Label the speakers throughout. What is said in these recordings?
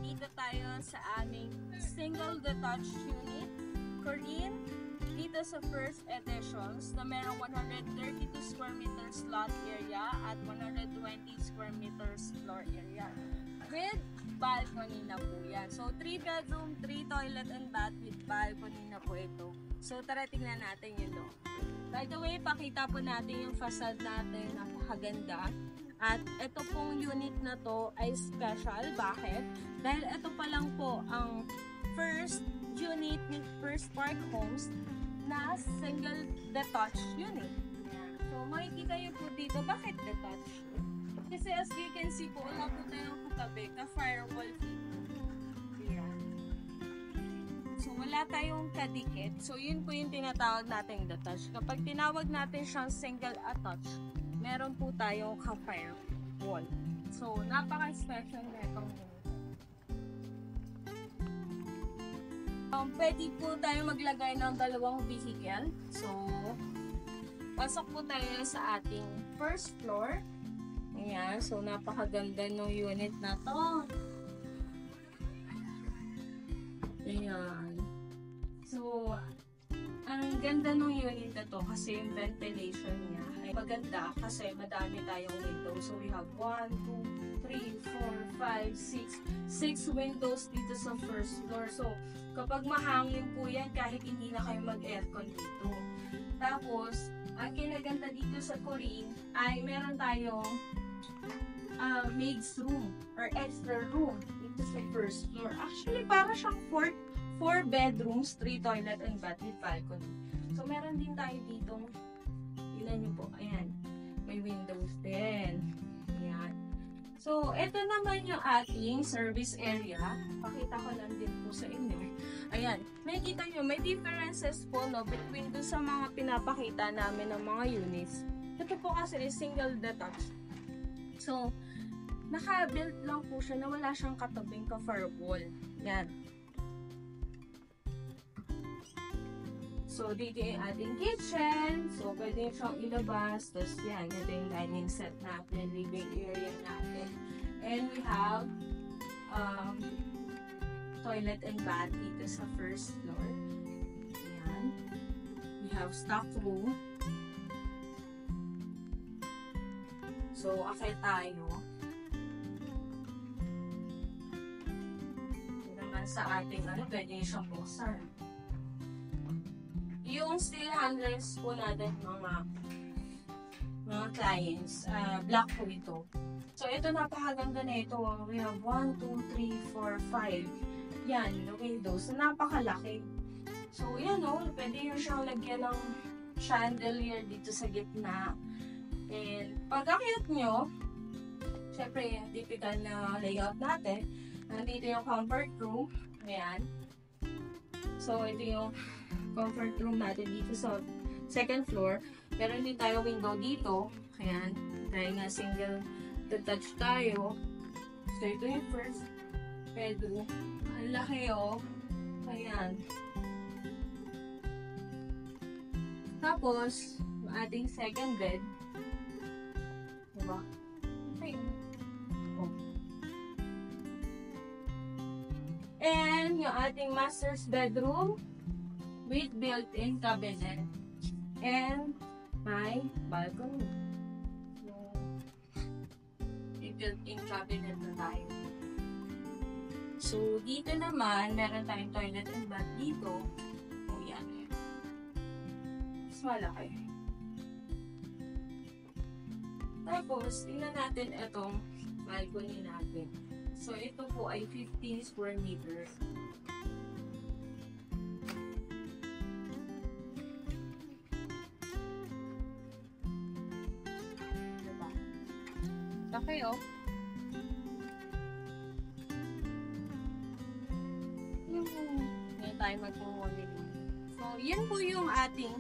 Speaker 1: Nandito tayo sa aming single detached unit, Korean, dito sa first editions na merong 132 square meters lot area at 120 square meters floor area. With balcony na po yan. So 3 bedroom, 3 toilet and bath with balcony na po ito. So tara tingnan natin yun do. By the way, pakita po natin yung facade natin, napakaganda. At ito pong unit na to ay special. Bakit? Dahil ito pa lang po ang first unit ni First Park Homes na single detached unit. So makikita nyo po dito, bakit detached? Kasi as you can see po, wala po tayong katabi, ka-firewall dito. Ayan. So wala tayong kadikit. So yun po yung tinatawag nating detached. Kapag tinawag natin siyang single attached, meron po tayong ka-firewall. So, napaka-special na itong unit. Pwede po tayo maglagay ng dalawang vehicle. So, pasok po tayo sa ating first floor. Ayan. So, napakaganda ng unit na to. Ayan. So, ang ganda ng unit na to kasi yung ventilation niya ay maganda kasi madami tayong windows. So we have 1, 2, 3, 4, 5, 6 windows dito sa first floor. So kapag mahangin po yan, kahit hindi na kayo mag-aircon dito. Tapos, ang kinaganda dito sa Korean ay meron tayong maid's room or extra room dito sa first floor. Actually, para siyang 4 bedrooms, 3 toilet and bath with balcony. So, meron din tayo ditong, tignan nyo po, ayan, may windows din. Ayan. So, ito naman yung ating service area. Pakita ko lang din po sa inyo. Ayan, makikita nyo, may differences po, no, between do sa mga pinapakita namin ng mga units. Ito po kasi is single detached. So, naka-built lang po siya na wala siyang katabing ka-firewall. Yan. So, dito yung ating kitchen. So, pwede nyo siyang ilabas. Tapos, yan. Ito yung dining set natin. Living area natin. And we have toilet and bath dito sa first floor. Yan. We have stock room. So, akit tayo. Ito naman sa ating, pwede nyo siyang buksan. Yung steel handlers po natin mga clients, black po ito. So, ito napakaganda na ito. We have 1, 2, 3, 4, 5. Yan, the windows. So, napakalaki. So, yan o. Pwede nyo siyang lagyan ng chandelier dito sa gitna. And, pag akyat nyo, syempre, yung typical na layout natin. Nandito yung comfort room. Ayan. So, ito yung comfort room natin dito sa second floor. Meron din tayo window dito. Ayan. Dahil nga single detached tayo. So, ito yung first bedroom. Ang laki o. Ayan. Tapos, yung ating second bed. Diba? Okay. Oh. And, yung ating master's bedroom with built-in cabinet and my balcony. So, may built-in cabinet na tayo. So, dito naman, meron tayong toilet and bath dito. O, yan. Mas malaki. Tapos, tingnan natin itong balcony natin. So, ito po ay 15 square meters. Okay, oh. Ngayon tayo mag-walling. So, yun po yung ating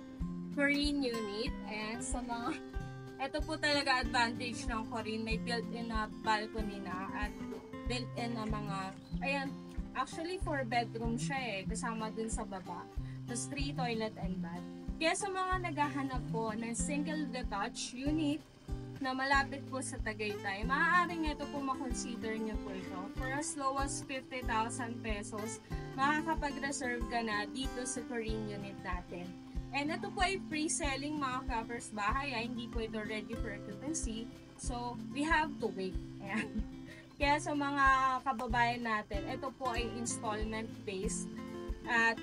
Speaker 1: Korean unit. And sa mga, ito po talaga advantage ng Korean. May built-in na balcony na at built-in na mga, ayan, actually 4 bedroom siya kasama dun sa baba. Tapos 3 toilet and bath. Kaya sa mga naghahanap po ng single detached unit, na malapit po sa Tagaytay, maaaring ito po makonsider nyo po ito. For as low as 50,000 pesos, makakapag-reserve ka na dito sa Corinne unit natin. And ito po ay free-selling mga Kapers Bahay, hindi po ito ready for occupancy. So, we have to wait. Ayan. Kaya sa mga kababayan natin, ito po ay installment-based. At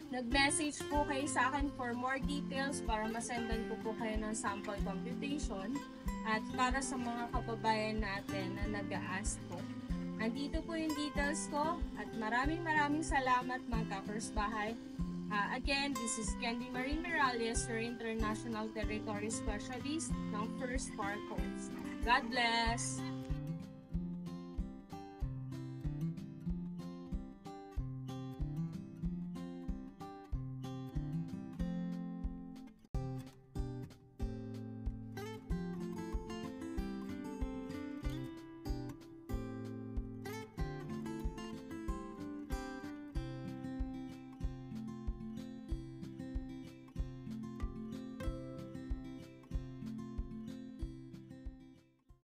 Speaker 1: nag-message po kayo sa akin for more details para masendan ko po kayo ng sample computation. At para sa mga kababayan natin na nag-a-ask po, andito po yung details ko. At maraming salamat mga Kapers Bahay. Again, this is Candy Marie Miralles, your International Territory Specialist ng First Park Homes. God bless!